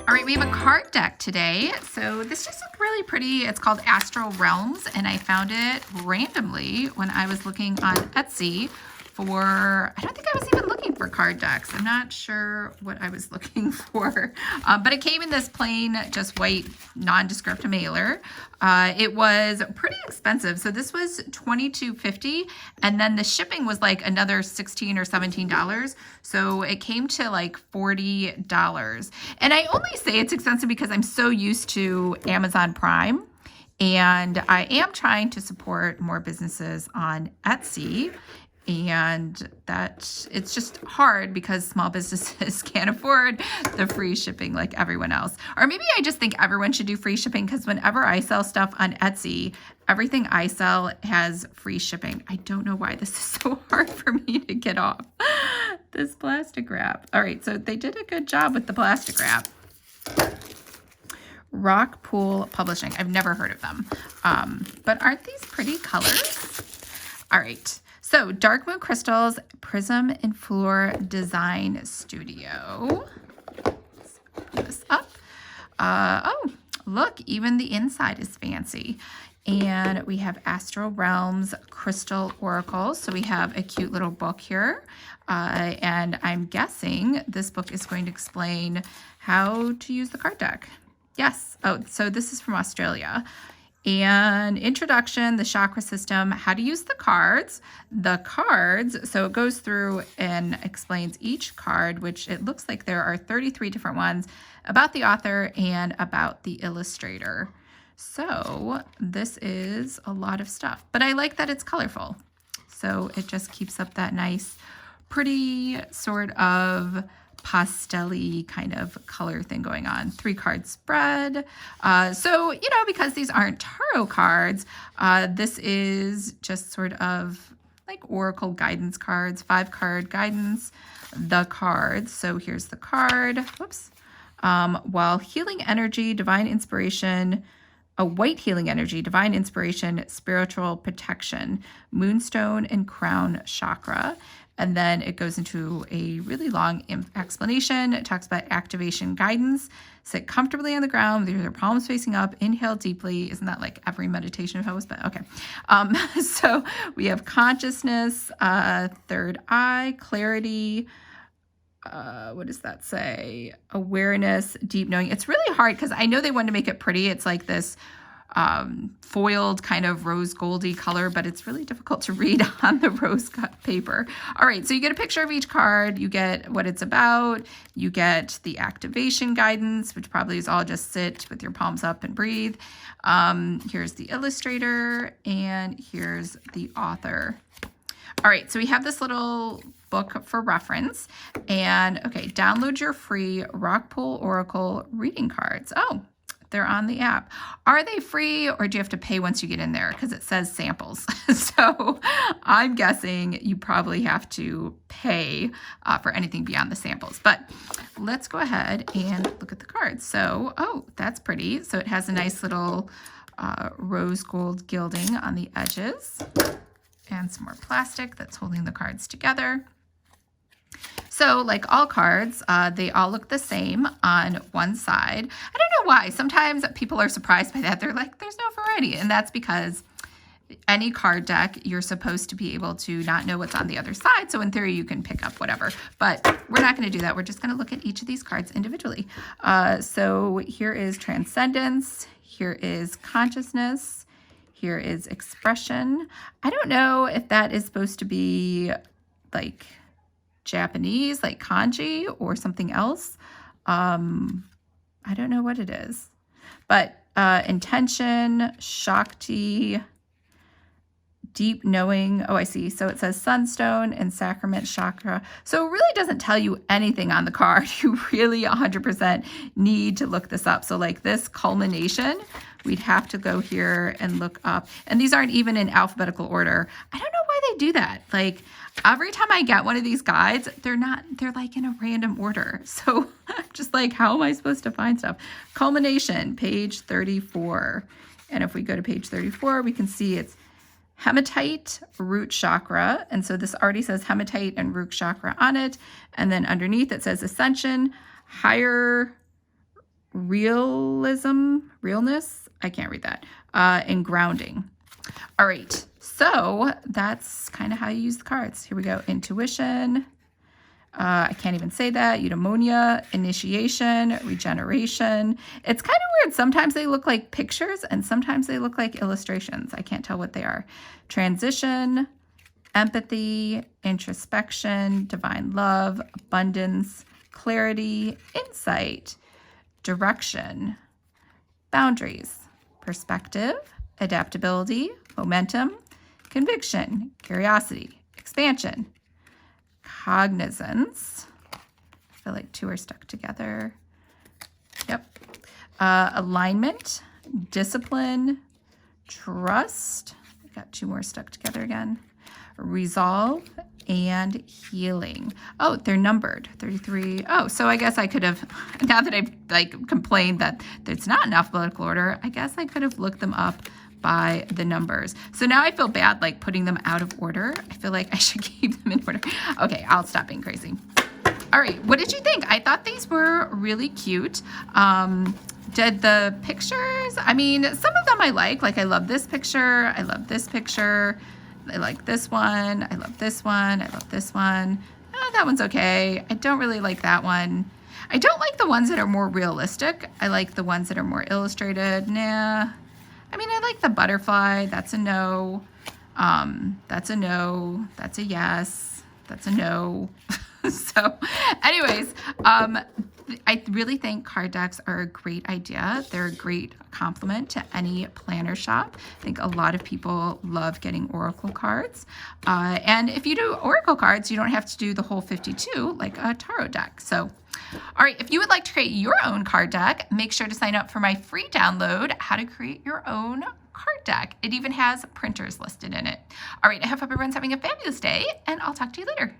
All right, we have a card deck today. So this just looked really pretty. It's called Astral Realms, and I found it randomly when I was looking on Etsy for, I don't think I was even looking for card decks. I'm not sure what I was looking for, but it came in this plain, just white, nondescript mailer. It was pretty expensive. So this was $22.50, and then the shipping was like another $16 or $17. So it came to like $40. And I only say it's expensive because I'm so used to Amazon Prime. And I am trying to support more businesses on Etsy. And that it's just hard because small businesses can't afford the free shipping like everyone else. Or maybe I just think everyone should do free shipping, because whenever I sell stuff on Etsy, everything I sell has free shipping. I don't know why this is so hard for me to get off this plastic wrap. All right, so they did a good job with the plastic wrap. Rock Pool Publishing. I've never heard of them. But aren't these pretty colors? All right. So, Dark Moon Crystals, Prism and Floor Design Studio. Let's open this up. Oh, look, even the inside is fancy. And we have Astral Realms Crystal Oracles. So we have a cute little book here. And I'm guessing this book is going to explain how to use the card deck. Yes. Oh, so this is from Australia. And introduction, the chakra system, how to use the cards. The cards, so it goes through and explains each card, which it looks like there are 33 different ones, about the author and about the illustrator. So this is a lot of stuff, but I like that it's colorful. So it just keeps up that nice, pretty sort of pastel-y kind of color thing going on. 3-card spread. So, you know, because these aren't tarot cards, this is just sort of like oracle guidance cards, 5-card guidance, the cards. So here's the card. Whoops. While healing energy, divine inspiration, a white healing energy, divine inspiration, spiritual protection, moonstone and crown chakra. And then it goes into a really long explanation. It talks about activation guidance. Sit comfortably on the ground with your palms facing up. Inhale deeply. Isn't that like every meditation pose? But okay. So we have consciousness, third eye, clarity. What does that say? Awareness, deep knowing. It's really hard because I know they wanted to make it pretty. It's like this foiled kind of rose goldy color, but it's really difficult to read on the rose cut paper. All right, so you get a picture of each card, you get what it's about, you get the activation guidance, which probably is all just sit with your palms up and breathe. Here's the illustrator, and here's the author. All right, so we have this little book for reference, and okay, download your free Rock Pool Oracle reading cards. Oh, they're on the app. Are they free, or do you have to pay once you get in there? Because it says samples. So I'm guessing you probably have to pay for anything beyond the samples. But let's go ahead and look at the cards. So, oh, that's pretty. So it has a nice little rose gold gilding on the edges and some more plastic that's holding the cards together. So like all cards, they all look the same on one side. I don't know why. Sometimes people are surprised by that. They're like, there's no variety. And that's because any card deck, you're supposed to be able to not know what's on the other side. So in theory, you can pick up whatever. But we're not going to do that. We're just going to look at each of these cards individually. So here is Transcendence. Here is Consciousness. Here is Expression. I don't know if that is supposed to be like Japanese, like kanji, or something else. I don't know what it is, but intention, Shakti, deep knowing. Oh, I see. So it says sunstone and sacrament chakra. So it really doesn't tell you anything on the card. You really 100% need to look this up. So like this culmination, we'd have to go here and look up. And these aren't even in alphabetical order. I don't know why they do that. Like every time I get one of these guides, they're like in a random order. So I'm just like, how am I supposed to find stuff? Culmination, page 34. And if we go to page 34, we can see it's hematite, root chakra. And so this already says hematite and root chakra on it. And then underneath it says ascension, higher realness, I can't read that, and grounding. All right, so that's kind of how you use the cards. Here we go. Intuition. I can't even say that. Eudaimonia, initiation, regeneration. It's kind of weird. Sometimes they look like pictures and sometimes they look like illustrations. I can't tell what they are. Transition, empathy, introspection, divine love, abundance, clarity, insight, direction, boundaries, perspective, adaptability, momentum, conviction, curiosity, expansion, cognizance. I feel like two are stuck together. Yep. Alignment, discipline, trust. I got two more stuck together again. Resolve and healing. Oh, they're numbered. 33. Oh, so I guess I could have, now that I've like complained that it's not in alphabetical order, I guess I could have looked them up by the numbers. So now I feel bad like putting them out of order. I feel like I should keep them in order. Okay, I'll stop being crazy. All right, what did you think? I thought these were really cute. Did the pictures, I mean, some of them I like I love this picture. I love this picture. I like this one. I love this one. I love this one. Oh, that one's okay. I don't really like that one. I don't like the ones that are more realistic. I like the ones that are more illustrated. Nah. I mean, I like the butterfly. That's a no. That's a no. That's a yes. That's a no. So anyways, I really think card decks are a great idea. They're a great complement to any planner shop. I think a lot of people love getting oracle cards. And if you do oracle cards, you don't have to do the whole 52 like a tarot deck. So, all right, if you would like to create your own card deck, make sure to sign up for my free download, How to Create Your Own Card Deck. It even has printers listed in it. All right, I hope everyone's having a fabulous day, and I'll talk to you later.